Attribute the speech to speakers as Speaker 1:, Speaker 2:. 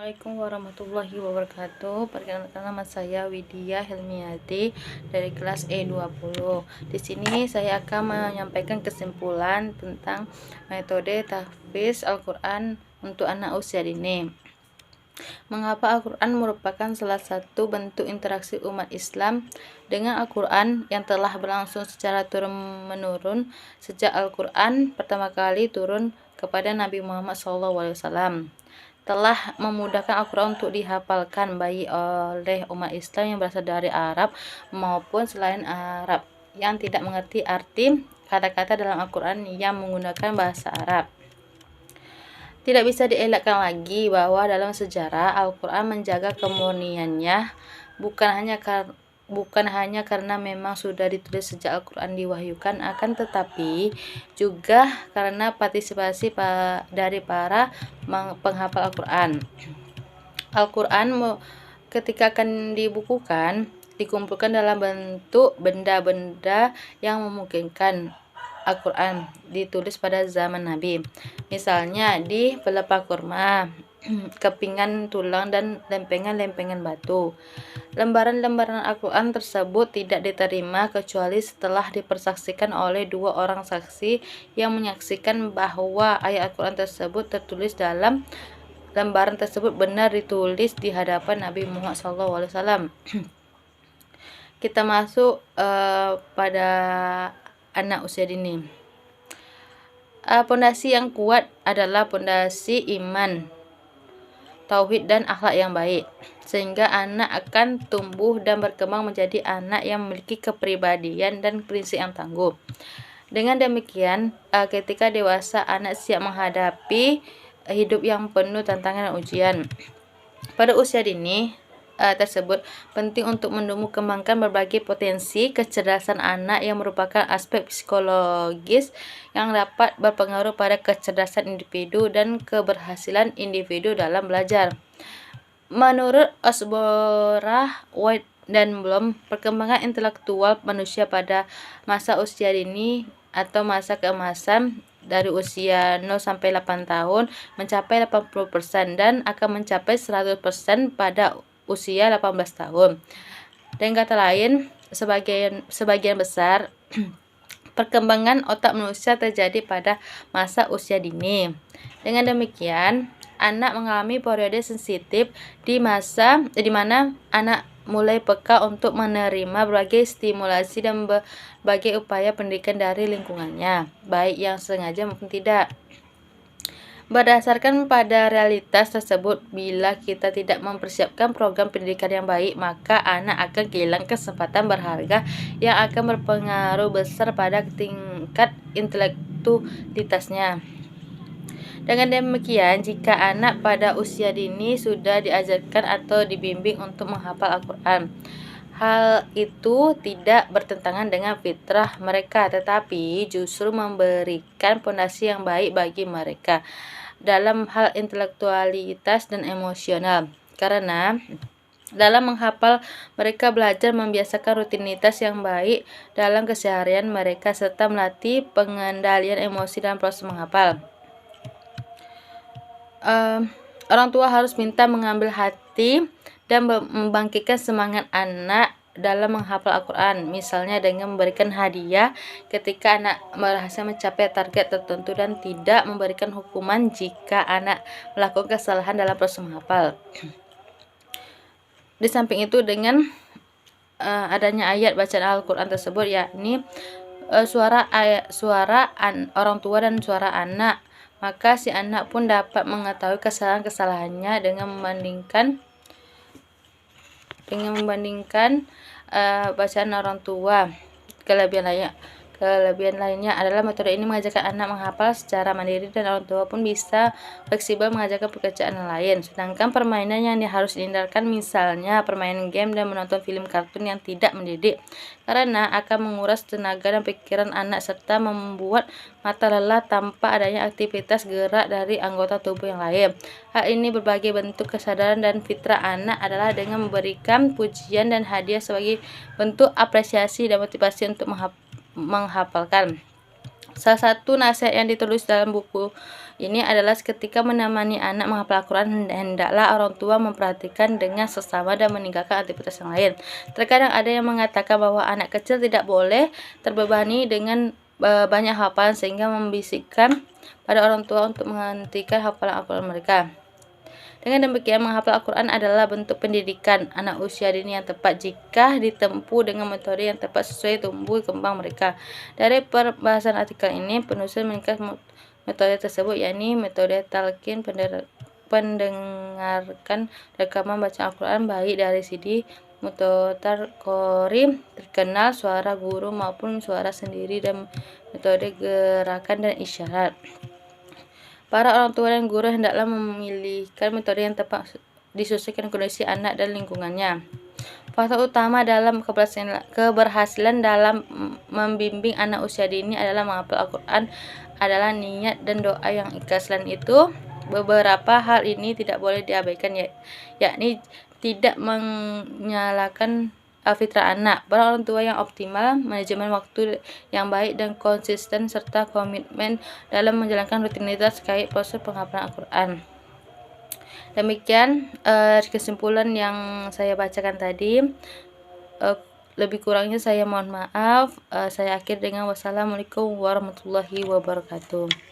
Speaker 1: Assalamualaikum warahmatullahi wabarakatuh. Perkenalkan, nama saya Widya Helmiati dari kelas E20. Di sini saya akan menyampaikan kesimpulan tentang metode tahfiz Al-Qur'an untuk anak usia dini. Mengapa Al-Qur'an merupakan salah satu bentuk interaksi umat Islam dengan Al-Qur'an yang telah berlangsung secara turun-menurun sejak Al-Qur'an pertama kali turun kepada Nabi Muhammad SAW, telah memudahkan Al-Quran untuk dihafalkan baik oleh umat Islam yang berasal dari Arab maupun selain Arab yang tidak mengerti arti kata-kata dalam Al-Quran yang menggunakan bahasa Arab. Tidak bisa dielakkan lagi bahwa dalam sejarah Al-Quran menjaga kemurniannya bukan hanya karena memang sudah ditulis sejak Al-Quran diwahyukan, akan tetapi juga karena partisipasi dari para penghafal Al-Quran. Al-Quran ketika akan dibukukan, dikumpulkan dalam bentuk benda-benda yang memungkinkan Al-Quran ditulis pada zaman Nabi. Misalnya di pelepah kurma, kepingan tulang, dan lempengan-lempengan batu. Lembaran-lembaran Al-Quran tersebut tidak diterima kecuali setelah dipersaksikan oleh dua orang saksi yang menyaksikan bahwa ayat Al-Quran tersebut tertulis dalam lembaran tersebut benar ditulis di hadapan Nabi Muhammad SAW. Kita masuk pada anak usia dini. Pondasi yang kuat adalah pondasi iman, tauhid, dan akhlak yang baik, sehingga anak akan tumbuh dan berkembang menjadi anak yang memiliki kepribadian dan prinsip yang tangguh. Dengan demikian, ketika dewasa, anak siap menghadapi hidup yang penuh tantangan dan ujian. Pada usia dini tersebut penting untuk menumbuh kembangkan berbagai potensi kecerdasan anak yang merupakan aspek psikologis yang dapat berpengaruh pada kecerdasan individu dan keberhasilan individu dalam belajar. Menurut Osborah, White, dan Bloom, perkembangan intelektual manusia pada masa usia dini atau masa keemasan dari usia 0 sampai 8 tahun mencapai 80% dan akan mencapai 100% pada usia 18 tahun. Dengan kata lain, sebagian besar perkembangan otak manusia terjadi pada masa usia dini. Dengan demikian, anak mengalami periode sensitif di mana anak mulai peka untuk menerima berbagai stimulasi dan berbagai upaya pendidikan dari lingkungannya, baik yang sengaja maupun tidak. Berdasarkan pada realitas tersebut, bila kita tidak mempersiapkan program pendidikan yang baik, maka anak akan kehilangan kesempatan berharga yang akan berpengaruh besar pada tingkat intelektualitasnya. Dengan demikian, jika anak pada usia dini sudah diajarkan atau dibimbing untuk menghafal Al-Quran, hal itu tidak bertentangan dengan fitrah mereka, tetapi justru memberikan fondasi yang baik bagi mereka dalam hal intelektualitas dan emosional. Karena dalam menghafal, mereka belajar membiasakan rutinitas yang baik dalam keseharian mereka serta melatih pengendalian emosi dalam proses menghafal. Orang tua harus minta mengambil hati dan membangkitkan semangat anak dalam menghafal Al-Quran, misalnya dengan memberikan hadiah ketika anak berhasil mencapai target tertentu dan tidak memberikan hukuman jika anak melakukan kesalahan dalam proses menghafal. Di samping itu, dengan adanya ayat bacaan Al-Quran tersebut, yakni suara orang tua dan suara anak, maka si anak pun dapat mengetahui kesalahan-kesalahannya dengan membandingkan bacaan orang tua. Kelebihan lainnya adalah metode ini mengajarkan anak menghafal secara mandiri dan orang tua pun bisa fleksibel mengajarkan pekerjaan lain. Sedangkan permainan yang harus dihindarkan, misalnya permainan game dan menonton film kartun yang tidak mendidik, karena akan menguras tenaga dan pikiran anak serta membuat mata lelah tanpa adanya aktivitas gerak dari anggota tubuh yang lain. Hal ini berbagai bentuk kesadaran dan fitrah anak adalah dengan memberikan pujian dan hadiah sebagai bentuk apresiasi dan motivasi untuk menghafalkan. Salah satu nasihat yang ditulis dalam buku ini adalah ketika menemani anak menghafal Al-Quran, hendaklah orang tua memperhatikan dengan sesama dan meninggalkan aktivitas yang lain. Terkadang ada yang mengatakan bahwa anak kecil tidak boleh terbebani dengan banyak hafalan sehingga membisikkan pada orang tua untuk menghentikan hafalan Al-Quran mereka. Dengan demikian, menghafal Al-Quran adalah bentuk pendidikan anak usia dini yang tepat jika ditempuh dengan metode yang tepat sesuai tumbuh kembang mereka. Dari perbahasan artikel ini, penulis meningkat metode tersebut, yakni metode talqin, pendengarkan rekaman baca Al-Quran baik dari CD, mutotar, qori, terkenal, suara guru maupun suara sendiri, dan metode gerakan dan isyarat. Para orang tua dan guru hendaklah memilihkan metode yang tepat disesuaikan kondisi anak dan lingkungannya. Faktor utama dalam keberhasilan dalam membimbing anak usia dini adalah menghafal Al-Quran adalah niat dan doa yang ikhlas. Selain itu, beberapa hal ini tidak boleh diabaikan, yakni tidak menyalahkan fitrah anak, para orang tua yang optimal, manajemen waktu yang baik dan konsisten, serta komitmen dalam menjalankan rutinitas terkait proses penghafalan Al-Quran. Demikian kesimpulan yang saya bacakan tadi. Lebih kurangnya saya mohon maaf. Saya akhir dengan wassalamualaikum warahmatullahi wabarakatuh.